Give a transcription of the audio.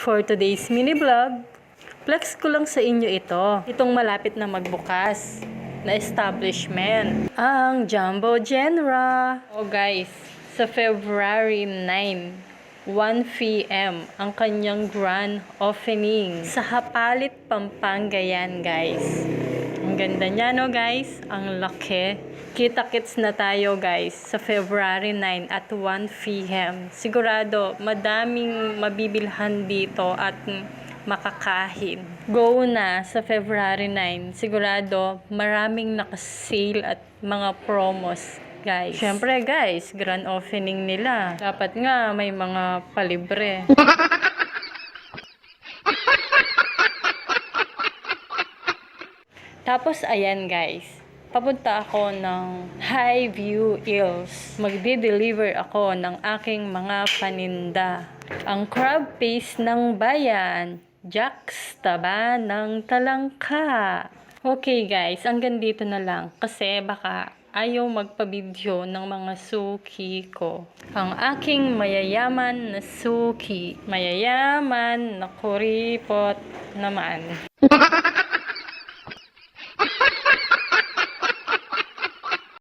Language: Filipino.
For today's mini vlog, flex ko lang sa inyo itong malapit na magbukas na establishment, ang Jumbo Genera. Oh guys, sa February 9, 1 p.m. ang kanyang grand opening sa Hapalit, Pampanga yan guys. Ang ganda niya no guys, ang laki. Kita-kits na tayo guys sa February 9 at 1 p.m. Sigurado madaming mabibilhan dito at makakain. Go na sa February 9. Sigurado maraming nakasale at mga promos guys. Syempre guys, grand opening nila. Dapat nga may mga palibre. Tapos ayan guys, papunta ako ng Highview Hills. Magde-deliver ako ng aking mga paninda. Ang crab paste ng bayan, Jack's Taba ng Talangka. Okay guys, hanggang dito na lang kasi baka ayaw magpa-video ng mga suki ko. Ang aking mayayaman na suki. Mayayaman na kuripot naman.